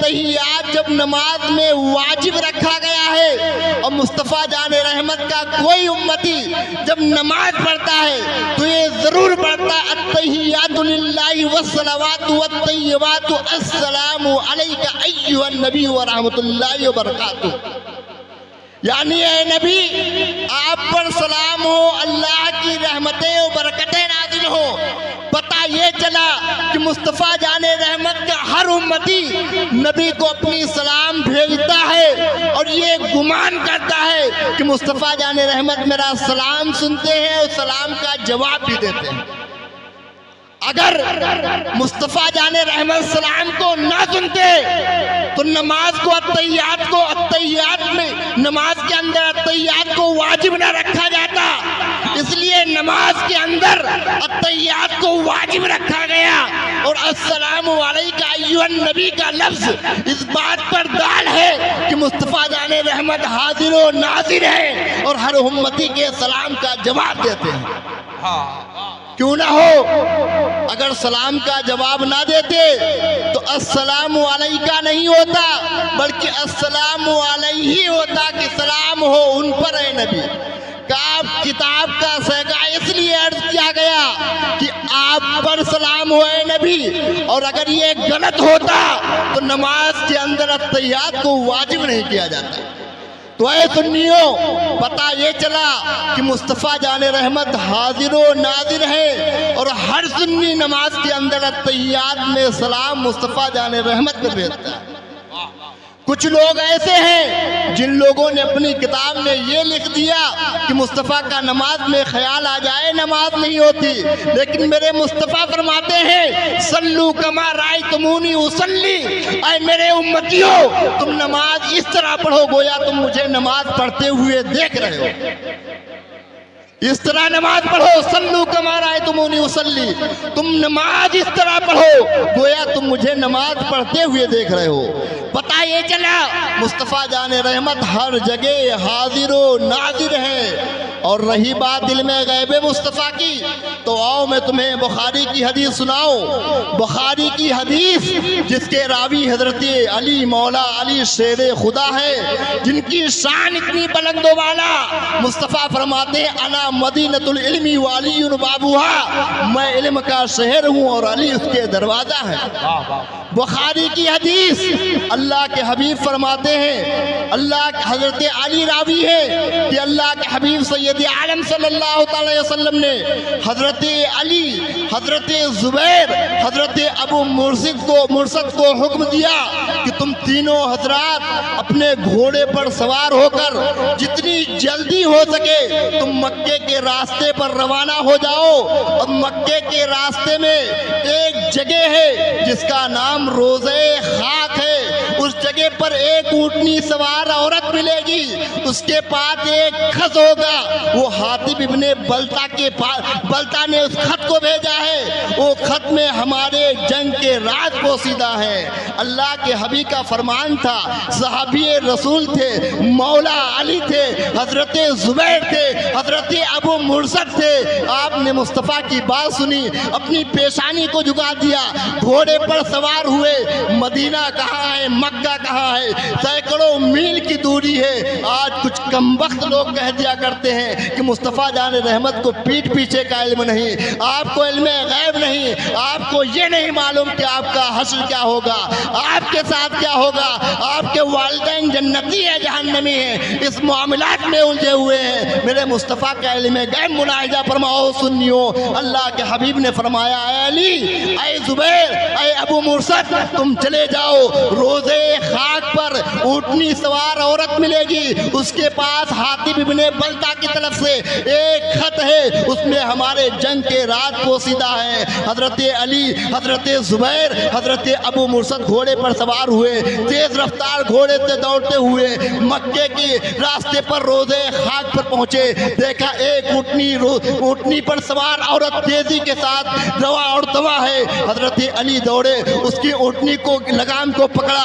التحیات جب نماز میں واجب رکھا گیا ہے اور مصطفیٰ جان رحمت کا کوئی امتی جب نماز پڑھتا ہے تو یہ ضرور پڑھتا ہے التحیات للہ والصلوات والطیبات السلام علیک ایھا النبی ورحمۃ اللہ وبرکاتہ، یعنی اے نبی آپ پر سلام ہو، اللہ کی رحمتیں و برکتیں نازل ہو۔ پتہ یہ چلا کہ مصطفیٰ جان رحمت کا ہر امتی نبی کو اپنی سلام بھیجتا ہے اور یہ گمان کرتا ہے کہ مصطفیٰ جان رحمت میرا سلام سنتے ہیں اور سلام کا جواب بھی دیتے ہیں۔ اگر مصطفیٰ جان رحمت سلام کو نہ سنتے تو نماز کو التحیات میں نماز کے اندر التحیات کو واجب نہ رکھا جاتا، اس لیے نماز کے اندر التحیات کو واجب رکھا گیا۔ اور السلام علیک ایھا النبی کا لفظ اس بات پر دال ہے کہ مصطفیٰ جان رحمت حاضر و ناظر ہے اور ہر امتی کے سلام کا جواب دیتے ہیں۔ کیوں نہ ہو، اگر سلام کا جواب نہ دیتے تو السلام علیکہ نہیں ہوتا بلکہ السلام علیہ ہوتا کہ سلام ہو ان پر اے نبی۔ کتاب کا سیغہ اس لیے عرض کیا گیا کہ آپ پر سلام ہو اے نبی، اور اگر یہ غلط ہوتا تو نماز کے اندر التحیات کو واجب نہیں کیا جاتا۔ تو اے سنیوں، پتہ یہ چلا کہ مصطفیٰ جان رحمت حاضر و ناظر ہے اور ہر سنی نماز کے اندر التحیات میں سلام مصطفیٰ جان رحمت پر بھیجتا ہے۔ کچھ لوگ ایسے ہیں جن لوگوں نے اپنی کتاب میں یہ لکھ دیا کہ مصطفیٰ کا نماز میں خیال آ جائے نماز نہیں ہوتی، لیکن میرے مصطفیٰ فرماتے ہیں صلو کما رأیتمونی اصلی، اے میرے امتیوں تم نماز اس طرح پڑھو گویا تم مجھے نماز پڑھتے ہوئے دیکھ رہے ہو۔ اس طرح نماز پڑھو، صلو کما رأیتمونی اصلی، تم نماز اس طرح پڑھو گویا تم مجھے نماز پڑھتے ہوئے دیکھ رہے ہو۔ پتہ یہ چلا مصطفیٰ جان رحمت ہر جگہ حاضر و ناظر ہے۔ اور رہی بات علم غیب مصطفیٰ کی تو آؤ میں تمہیں بخاری کی حدیث سناؤں۔ بخاری کی حدیث جس کے راوی حضرت علی مولا علی شیر خدا ہے، جن کی شان اتنی بلند و بالا، مصطفیٰ فرماتے ہیں انا مدینۃ العلم وعلی بابوہا، میں علم کا شہر ہوں اور علی اس کے دروازہ ہے۔ بخاری کی حدیث اللہ کے حبیب فرماتے ہیں، اللہ کے حضرت علی راوی ہے کہ اللہ کے حبیب سید عالم صلی اللہ علیہ وسلم نے حضرت علی، حضرت زبیر، حضرت ابو مرثد کو حکم دیا کہ تم تینوں حضرات اپنے گھوڑے پر سوار ہو کر جتنی جلدی ہو سکے تم مکے کے راستے پر روانہ ہو جاؤ۔ اور مکے کے راستے میں ایک جگہ ہے جس کا نام روضہ خاک ہے، اس جگہ پر ایک اونٹنی سوار عورت ملے گی، اس کے پاس ایک خط ہوگا، وہ حاتب ابن بلتا نے اس خط کو بھیجا ہے، وہ خط میں ہمارے جنگ کے راز پوشیدہ ہے۔ اللہ کے حبیب کا فرمان تھا، صحابی رسول تھے، مولا علی تھے، حضرت زبیر تھے، حضرت ابو مرثد تھے۔ آپ نے مصطفیٰ کی بات سنی، اپنی پیشانی کو جھکا دیا، گھوڑے پر سوار ہوئے۔ مدینہ کہاں ہے، مکہ کہاں ہے، سینکڑوں میل کی دوری ہے۔ آج کچھ کم وقت لوگ کہہ دیا کرتے ہیں کہ مصطفیٰ جان رحمت کو پیٹھ پیچھے کا علم نہیں، آپ کو علم غیب نہیں، آپ کو یہ نہیں معلوم کہ آپ کا حشر کیا ہوگا، آپ کے ساتھ کیا ہوگا، آپ کے والدین جنتی ہے جہنمی ہے، اس معاملات میں الجھے ہوئے ہیں۔ میرے مصطفیٰ کا علم غیب ملاحظہ فرماؤ سنیو، اللہ کے حبیب نے فرمایا اے علی، اے زبیر، اے ابو مرثد، تم چلے جاؤ، روضے خاک پر اونٹنی سوار عورت ملے گی، اس کے پاس حاتب ابن بلتا کی طرف سے ایک خط ہے، اس میں ہمارے جنگ کے راز پوشیدہ ہے۔ حضرت علی، حضرت زبیر، حضرت ابو مرثد گھوڑے پر سوار ہوئے، تیز رفتار گھوڑے سے دوڑتے ہوئے مکے کے راستے پر روضے خاک پر پہنچے۔ دیکھا ایک اونٹنی پر سوار عورت تیزی کے ساتھ روا اور دوا ہے۔ حضرت علی دوڑے، اس کی اونٹنی کو لگام کو پکڑا،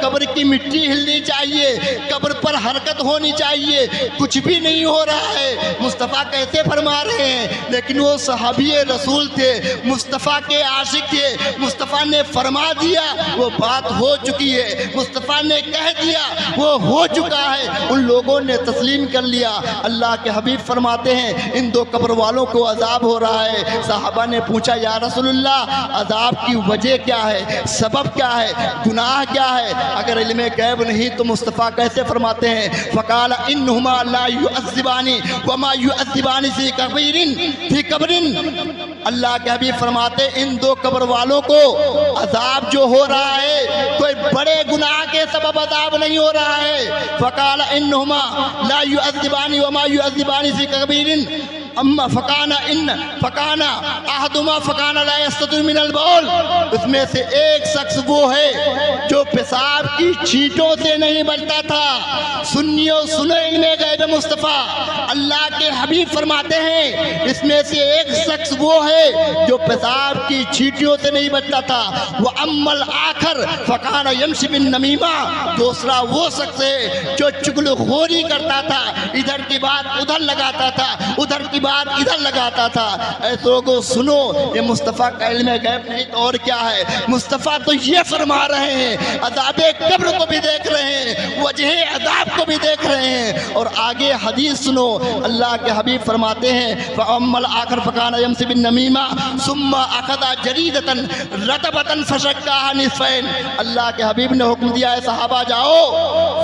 قبر کی مٹی ہلنی چاہیے, قبر پر حرکت ہونی چاہیے, کچھ بھی نہیں ہو رہا ہے. مصطفیٰ کیسے فرما رہے ہیں؟ لیکن وہ صحابی رسول تھے, مصطفیٰ کے عاشق تھے. مصطفیٰ نے فرما دیا, وہ بات ہو چکی ہے. مصطفیٰ نے کہہ دیا, وہ ہو چکا ہے. ان لوگوں نے تسلیم کر لیا. اللہ کے حبیب فرماتے ہیں ان دو قبر والوں کو عذاب ہو رہا ہے. صحابہ نے پوچھا یا رسول اللہ عذاب کی وجہ کیا ہے, سبب کیا ہے, گناہ کیا ہے؟ اگر علم غیب نہیں تو مصطفیٰ کیسے فرماتے ہیں فقال انہما لا يعذبان وما يعذبان فی قبر. اللہ کے حبیب فرماتے ان دو قبر والوں کو عذاب جو ہو رہا ہے کوئی بڑے گناہ کے سبب عذاب نہیں ہو رہا ہے. فقال انہما لا يعذبان وما يعذبان فی قبر اما فکانا احدما فکانا لا یستتر من البول. اس میں سے ایک شخص وہ ہے جو پیشاب کی چھینٹوں سے نہیں بچتا تھا. سنیو سنو علم غیب مصطفیٰ, اللہ کے حبیب فرماتے ہیں اس میں سے ایک شخص وہ ہے جو پیشاب کی چھینٹوں سے نہیں بچتا تھا. وَأَمَّا الْآخَرُ فَكَانَ يَمْشِي بِالنَّمِيمَةِ. دوسرا وہ شخص ہے جو چغل خوری کرتا تھا, ادھر کی بات ادھر لگاتا تھا, ادھر کی بات ادھر لگاتا تھا. ایسے لوگوں سنو, یہ مصطفیٰ کا علم غیب نہیں تو اور کیا ہے. مصطفیٰ تو یہ فرما رہے ہیں, عذاب قبر کو بھی دیکھ رہے ہیں, وجہ عذاب کو بھی دیکھ رہے ہیں. اور آگے حدیث سنو, اللہ کے حبیب فرماتے ہیں فَأَمَّا الْآخَرُ فَكَانَ يَمْشِي بِالنَّمِيمَةِ ثُمَّ أَخَذَ جَرِيدَةً رَطْبَةً فَشَقَّاهَا نِصْفَيْنِ. اللہ کے حبیب نے حکم دیا ہے صحابہ جاؤ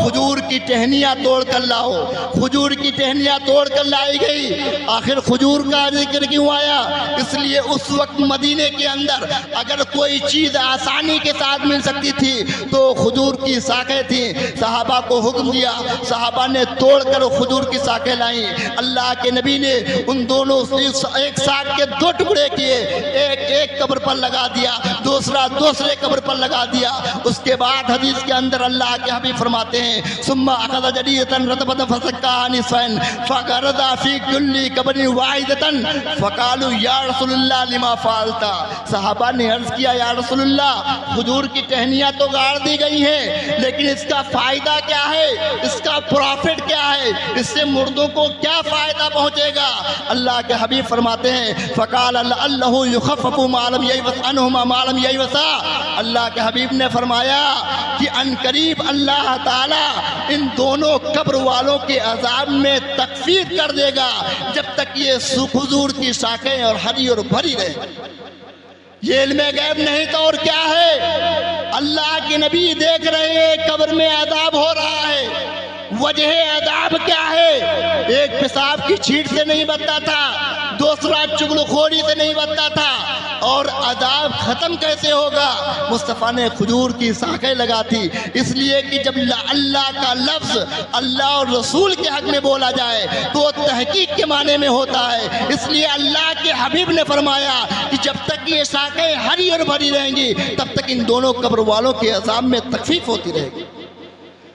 کھجور کی ٹہنیاں توڑ کر لاؤ. کھجور کی ٹہنیاں توڑ کر لائی گئی. آخر کھجور کا ذکر کیوں آیا؟ اس لیے اس وقت مدینے کے اندر اگر کوئی چیز آسانی کے ساتھ مل سکتی تھی تو کھجور کی ساکھیں تھیں. صحابہ کو حکم دیا, صحابہ نے توڑ کر کھجور کی ساکھیں لائیں. اللہ کے نبی نے ان دونوں ایک ساکھ کے دو ٹکڑے کیے, ایک قبر پر لگا دیا, دوسرا دوسرے قبر پر لگا دیا. اس کے بعد حدیث کے اندر اللہ کے حبیب فرماتے ہیں ثم اخذ جریدۃ رطبۃ فسکاها نصفین فغرز فی کل قبر واحدۃ فقالوا یا رسول اللہ لما فعلت. صحابہ نے عرض کیا یا رسول اللہ کھجور کی ٹہنیاں تو گاڑ دی گئی ہیں لیکن اس کا فائدہ کیا ہے, اس کا پروفٹ کیا ہے, اس سے مردوں کو کیا فائدہ پہنچے گا؟ اللہ کے حبیب فرماتے ہیں فقال لعلہ یخفف ما لم یبس عنہما ما لم یبسا. اللہ کے حبیب نے فرمایا کہ ان قریب اللہ تعالی ان دونوں قبر والوں کے عذاب میں تخفیف کر دے گا جب تک یہ کھجور کی شاخیں اور ہری اور بھری رہے. یہ علم غیب نہیں تو اور کیا ہے؟ اللہ کے نبی دیکھ رہے ہیں قبر میں عذاب ہو رہا ہے. وجہ عذاب کیا ہے؟ ایک پیشاب کی چھینٹ سے نہیں بچتا تھا, دوسرا چغل خوری سے نہیں بچتا تھا. اور عذاب ختم کیسے ہوگا؟ مصطفیٰ نے کھجور کی ساکھیں لگا تھی اس لیے کہ جب اللہ کا لفظ اللہ اور رسول کے حق میں بولا جائے تو تحقیق کے معنی میں ہوتا ہے. اس لیے اللہ کے حبیب نے فرمایا کہ جب تک یہ ساکھیں ہری اور بھری رہیں گی تب تک ان دونوں قبر والوں کے عذاب میں تخفیف ہوتی رہے گی.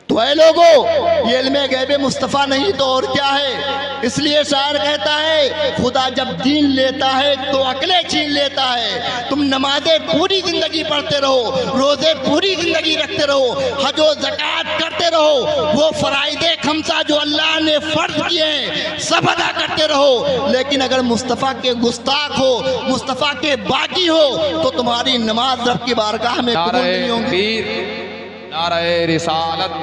تو اے لوگو, یہ علم غیب مصطفیٰ نہیں تو اور کیا ہے. اس لیے شاعر کہتا ہے خدا جب دین لیتا ہے تو عقلیں چھین لیتا ہے. تم نمازیں پوری زندگی پڑھتے رہو, روزے پوری زندگی رکھتے رہو, حج و زکوٰۃ کرتے رہو, وہ فرائض خمسہ جو اللہ نے فرض کیے ہیں سب ادا کرتے رہو, لیکن اگر مصطفیٰ کے گستاخ ہو, مصطفیٰ کے باغی ہو تو تمہاری نماز رب کی بارگاہ میں قبول نہیں ہوں گی. نعرہ رسالت.